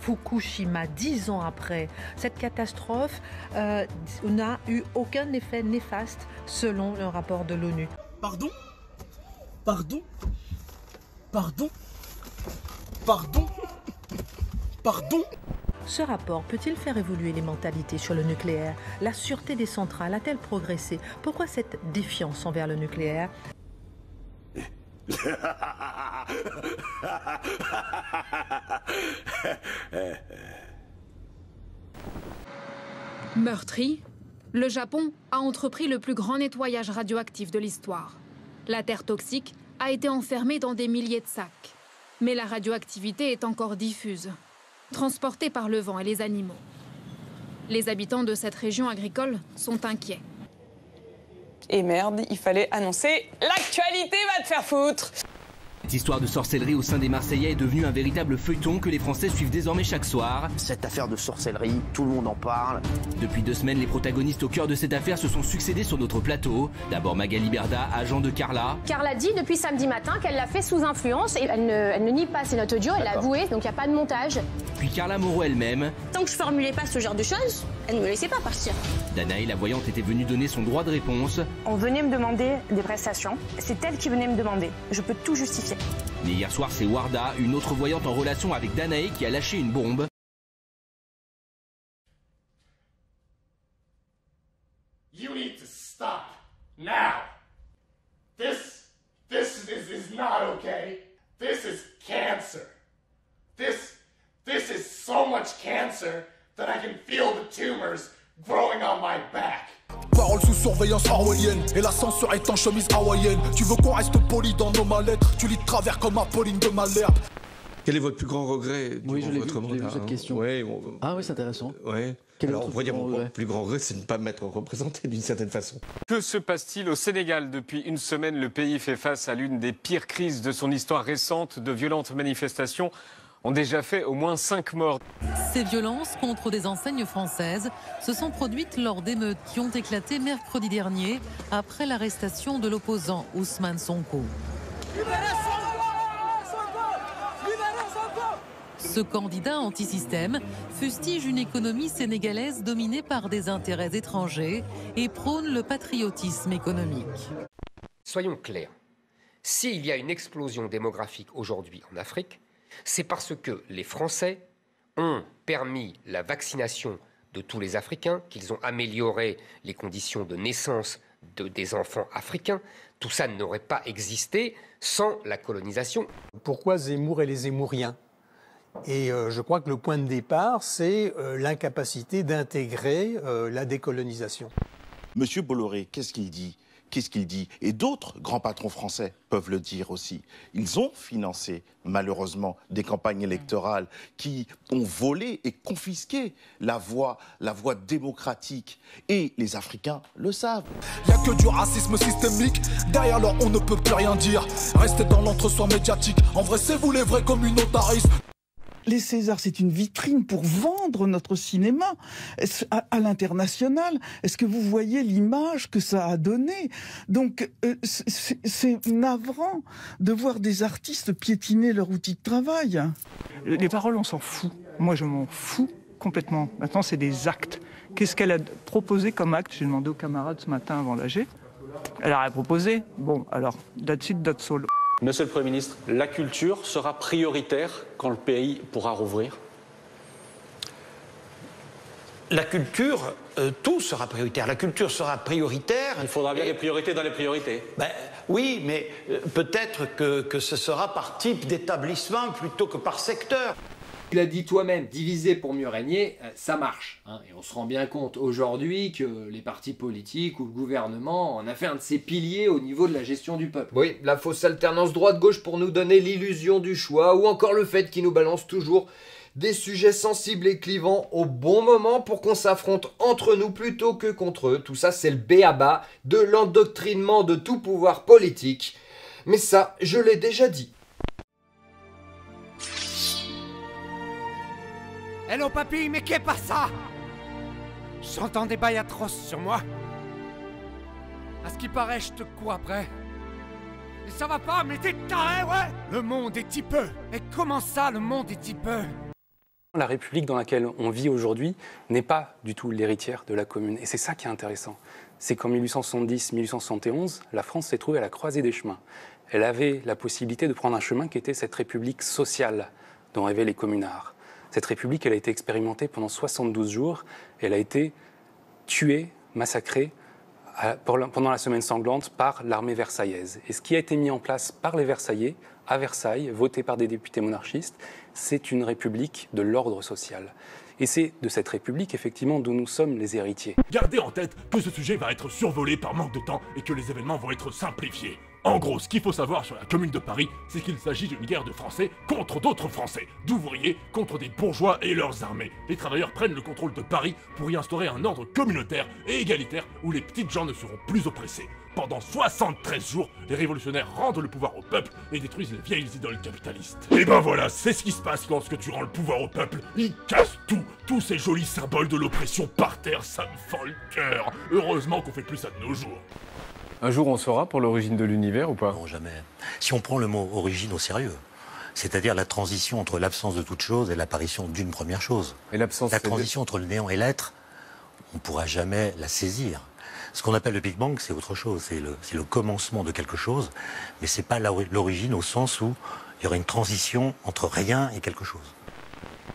Fukushima, 10 ans après. Cette catastrophe n'a eu aucun effet néfaste selon le rapport de l'ONU. Pardon? Pardon? Pardon? Pardon? Pardon? Ce rapport peut-il faire évoluer les mentalités sur le nucléaire? La sûreté des centrales a-t-elle progressé? Pourquoi cette défiance envers le nucléaire? Meurtri, le Japon a entrepris le plus grand nettoyage radioactif de l'histoire. La terre toxique a été enfermée dans des milliers de sacs. Mais la radioactivité est encore diffuse, transportée par le vent et les animaux. Les habitants de cette région agricole sont inquiets. Et merde, il fallait annoncer l'actualité va te faire foutre. Cette histoire de sorcellerie au sein des Marseillais est devenue un véritable feuilleton que les Français suivent désormais chaque soir. Cette affaire de sorcellerie, tout le monde en parle. Depuis 2 semaines, les protagonistes au cœur de cette affaire se sont succédés sur notre plateau. D'abord Magali Berda, agent de Carla. Carla dit depuis samedi matin qu'elle l'a fait sous influence et elle ne nie pas ses notes audio, elle l'a avoué, donc il n'y a pas de montage. Puis Carla Moreau elle-même. Tant que je formulais pas ce genre de choses, elle ne me laissait pas partir. Danae, la voyante, était venue donner son droit de réponse. On venait me demander des prestations, c'est elle qui venait me demander. Je peux tout justifier. Mais hier soir, c'est Warda, une autre voyante en relation avec Danae, qui a lâché une bombe. You need to stop now. This is not okay. This is cancer. This is so much cancer that I can feel the tumors growing on my back. Parole sous surveillance orwellienne et la censure est en chemise hawaïenne. Tu veux qu'on reste poli dans nos mallettres? Tu lis de travers comme Apolline de Malherbe. Quel est votre plus grand regret Oui, je l'ai vu, mandat, cette question. Ouais, bon, Ah oui, c'est intéressant. Ouais. Alors, on pourrait dire mon plus grand regret, c'est de ne pas m'être représenté d'une certaine façon. Que se passe-t-il au Sénégal? Depuis une semaine, le pays fait face à l'une des pires crises de son histoire récente. De violentes manifestations ont déjà fait au moins 5 morts. Ces violences contre des enseignes françaises se sont produites lors d'émeutes qui ont éclaté mercredi dernier après l'arrestation de l'opposant Ousmane Sonko. Ce candidat anti-système fustige une économie sénégalaise dominée par des intérêts étrangers et prône le patriotisme économique. Soyons clairs, s'il y a une explosion démographique aujourd'hui en Afrique, c'est parce que les Français ont permis la vaccination de tous les Africains, qu'ils ont amélioré les conditions de naissance des enfants africains. Tout ça n'aurait pas existé sans la colonisation. Pourquoi Zemmour et les Zemmouriens? Et je crois que le point de départ, c'est l'incapacité d'intégrer la décolonisation. Monsieur Bolloré, qu'est-ce qu'il dit? Qu'est-ce qu'il dit? Et d'autres grands patrons français peuvent le dire aussi. Ils ont financé, malheureusement, des campagnes électorales qui ont volé et confisqué la voie démocratique. Et les Africains le savent. Il n'y a que du racisme systémique, derrière leur on ne peut plus rien dire. Restez dans l'entre-soi médiatique, en vrai c'est vous les vrais communautaristes. Les Césars, c'est une vitrine pour vendre notre cinéma à l'international. Est-ce que vous voyez l'image que ça a donnée? Donc, c'est navrant de voir des artistes piétiner leur outil de travail. Les paroles, on s'en fout. Moi, je m'en fous complètement. Maintenant, c'est des actes. Qu'est-ce qu'elle a proposé comme acte? J'ai demandé aux camarades ce matin avant l'AG. Elle a rien proposé. Bon, alors, that's it, that's all. Monsieur le Premier ministre, la culture sera prioritaire quand le pays pourra rouvrir? La culture, tout sera prioritaire. La culture sera prioritaire. Il faudra bien des priorités dans les priorités. Ben, oui, mais peut-être que ce sera par type d'établissement plutôt que par secteur. Tu l'as dit toi-même, diviser pour mieux régner, ça marche. Hein, et on se rend bien compte aujourd'hui que les partis politiques ou le gouvernement en a fait un de ses piliers au niveau de la gestion du peuple. Oui, la fausse alternance droite-gauche pour nous donner l'illusion du choix, ou encore le fait qu'ils nous balancent toujours des sujets sensibles et clivants au bon moment pour qu'on s'affronte entre nous plutôt que contre eux. Tout ça, c'est le b.a.-ba de l'endoctrinement de tout pouvoir politique. Mais ça, je l'ai déjà dit. Hello papy, mais qu'est pas ça? J'entends des bails atroces sur moi. À ce qui paraît, je te cours après. Et ça va pas, mais t'es taré, ouais? Le monde est typeux. Et comment ça, le monde est typeux? La République dans laquelle on vit aujourd'hui n'est pas du tout l'héritière de la Commune. Et c'est ça qui est intéressant. C'est qu'en 1870-1871, la France s'est trouvée à la croisée des chemins. Elle avait la possibilité de prendre un chemin qui était cette République sociale dont rêvaient les communards. Cette République, elle a été expérimentée pendant 72 jours. Elle a été tuée, massacrée pendant la semaine sanglante par l'armée versaillaise. Et ce qui a été mis en place par les Versaillais, à Versailles, voté par des députés monarchistes, c'est une république de l'ordre social. Et c'est de cette république, effectivement, dont nous sommes les héritiers. Gardez en tête que ce sujet va être survolé par manque de temps et que les événements vont être simplifiés. En gros, ce qu'il faut savoir sur la Commune de Paris, c'est qu'il s'agit d'une guerre de Français contre d'autres Français, d'ouvriers contre des bourgeois et leurs armées. Les travailleurs prennent le contrôle de Paris pour y instaurer un ordre communautaire et égalitaire où les petites gens ne seront plus oppressés. Pendant 73 jours, les révolutionnaires rendent le pouvoir au peuple et détruisent les vieilles idoles capitalistes. Et ben voilà, c'est ce qui se passe lorsque tu rends le pouvoir au peuple. Ils cassent tout, tous ces jolis symboles de l'oppression par terre, ça me fend le cœur. Heureusement qu'on fait plus ça de nos jours. Un jour, on saura pour l'origine de l'univers ou pas? Non, jamais. Si on prend le mot origine au sérieux, c'est-à-dire la transition entre l'absence de toute chose et l'apparition d'une première chose. Et l'absence, la transition entre le néant et l'être, on ne pourra jamais la saisir. Ce qu'on appelle le Big Bang, c'est autre chose. C'est le commencement de quelque chose, mais ce n'est pas l'origine au sens où il y aurait une transition entre rien et quelque chose.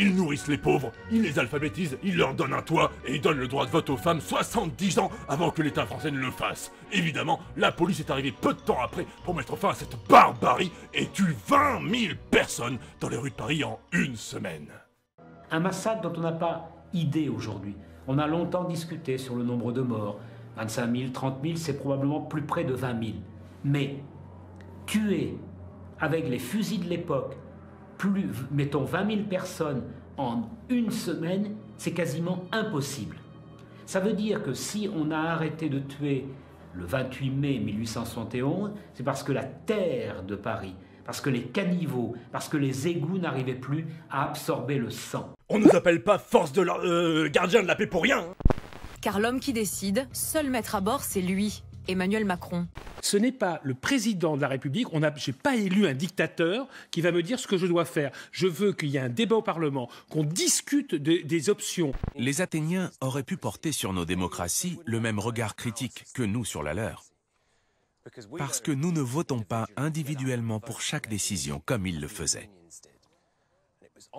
Ils nourrissent les pauvres, ils les alphabétisent, ils leur donnent un toit et ils donnent le droit de vote aux femmes 70 ans avant que l'État français ne le fasse. Évidemment, la police est arrivée peu de temps après pour mettre fin à cette barbarie et tue 20 000 personnes dans les rues de Paris en une semaine. Un massacre dont on n'a pas idée aujourd'hui. On a longtemps discuté sur le nombre de morts. 25 000, 30 000, c'est probablement plus près de 20 000. Mais tuer avec les fusils de l'époque, mettons 20 000 personnes en une semaine, c'est quasiment impossible. Ça veut dire que si on a arrêté de tuer le 28 mai 1871, c'est parce que la terre de Paris, parce que les caniveaux, parce que les égouts n'arrivaient plus à absorber le sang. On nous appelle pas force de gardien de la paix pour rien. Car l'homme qui décide, seul maître à bord, c'est lui, Emmanuel Macron. Ce n'est pas le président de la République, je n'ai pas élu un dictateur qui va me dire ce que je dois faire. Je veux qu'il y ait un débat au Parlement, qu'on discute des options. Les Athéniens auraient pu porter sur nos démocraties le même regard critique que nous sur la leur. Parce que nous ne votons pas individuellement pour chaque décision comme ils le faisaient.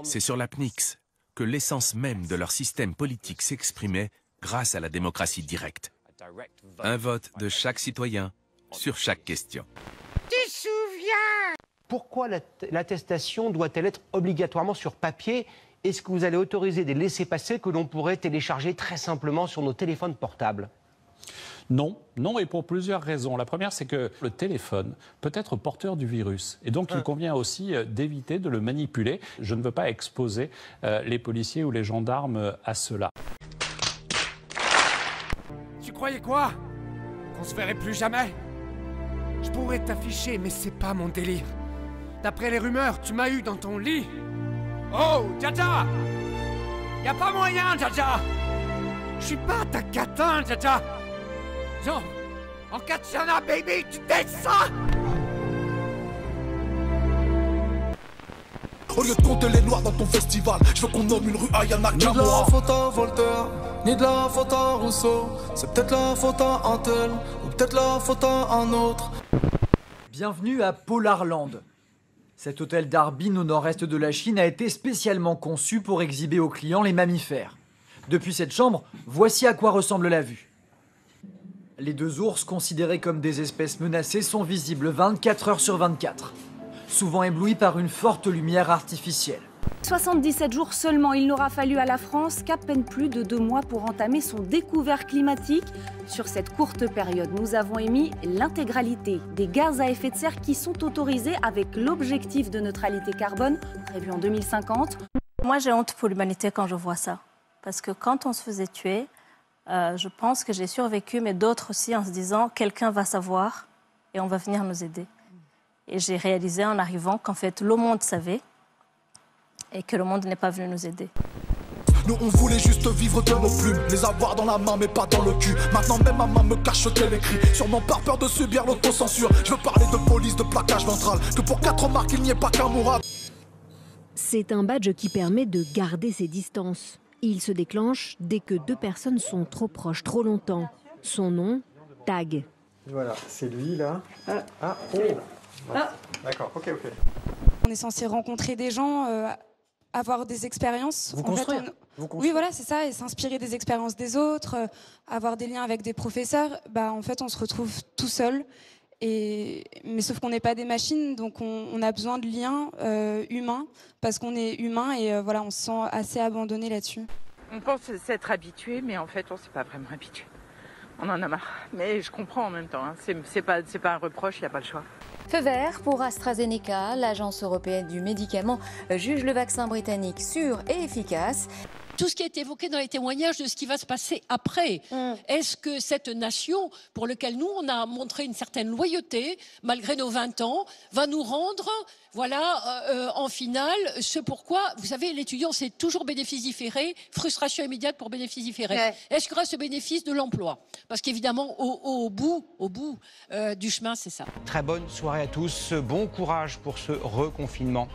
C'est sur la PNIX que l'essence même de leur système politique s'exprimait grâce à la démocratie directe. Un vote de chaque citoyen sur chaque question. Tu te souviens? Pourquoi l'attestation doit-elle être obligatoirement sur papier? Est-ce que vous allez autoriser des laissez-passer que l'on pourrait télécharger très simplement sur nos téléphones portables? Non, et pour plusieurs raisons. La première, c'est que le téléphone peut être porteur du virus. Et donc, il convient aussi d'éviter de le manipuler. Je ne veux pas exposer les policiers ou les gendarmes à cela. Tu croyais quoi? Qu'on se verrait plus jamais? Je pourrais t'afficher, mais c'est pas mon délire. D'après les rumeurs, tu m'as eu dans ton lit. Oh, Dja-Dja! Y a pas moyen, Dja-Dja! Je suis pas ta catin, Dja-Dja! Genre, en Katjana, baby, tu t'es ça! Au lieu de compter les noirs dans ton festival, je veux qu'on nomme une rue Ayana Kamura. Ni de la faute à Voltaire, ni de la faute à Rousseau. C'est peut-être la faute à un tel, ou peut-être la faute à un autre. Bienvenue à Polarland. Cet hôtel d'Harbin au nord-est de la Chine a été spécialement conçu pour exhiber aux clients les mammifères. Depuis cette chambre, voici à quoi ressemble la vue. Les deux ours, considérés comme des espèces menacées, sont visibles 24 heures sur 24. Souvent éblouis par une forte lumière artificielle. 77 jours seulement, il n'aura fallu à la France qu'à peine plus de 2 mois pour entamer son découvert climatique. Sur cette courte période, nous avons émis l'intégralité des gaz à effet de serre qui sont autorisés avec l'objectif de neutralité carbone prévu en 2050. Moi, j'ai honte pour l'humanité quand je vois ça. Parce que quand on se faisait tuer, je pense que j'ai survécu, mais d'autres aussi en se disant « quelqu'un va savoir et on va venir nous aider ». Et j'ai réalisé en arrivant qu'en fait, le monde savait et que le monde n'est pas venu nous aider. Nous on voulait juste vivre de nos plumes, les avoir dans la main mais pas dans le cul. Maintenant même ma main me cache ce qu'elle écrit, sûrement par peur de subir l'autocensure. Je veux parler de police, de plaquage ventral, que pour 4 marques il n'y ait pas qu'un mourad. C'est un badge qui permet de garder ses distances. Il se déclenche dès que 2 personnes sont trop proches, trop longtemps. Son nom, Tag. Voilà, c'est lui là. D'accord, ok. On est censé rencontrer des gens, avoir des expériences. Vous construire. Oui, voilà, c'est ça, et s'inspirer des expériences des autres, avoir des liens avec des professeurs. En fait, on se retrouve tout seul. Mais sauf qu'on n'est pas des machines, donc on a besoin de liens humains, parce qu'on est humain et voilà, on se sent assez abandonné là-dessus. On pense s'être habitué, mais en fait, on ne s'est pas vraiment habitué. On en a marre. Mais je comprends en même temps. Hein. C'est pas un reproche, il n'y a pas le choix. Feu vert pour AstraZeneca. L'Agence européenne du médicament juge le vaccin britannique sûr et efficace. Tout ce qui est évoqué dans les témoignages de ce qui va se passer après. Est-ce que cette nation, pour laquelle nous, on a montré une certaine loyauté, malgré nos 20 ans, va nous rendre, en finale, ce pourquoi, vous savez, l'étudiant, c'est toujours bénéfice différé, frustration immédiate pour bénéfice différé. Ouais. Est-ce qu'il y aura ce bénéfice de l'emploi? Parce qu'évidemment, au bout du chemin, c'est ça. Très bonne soirée à tous, bon courage pour ce reconfinement.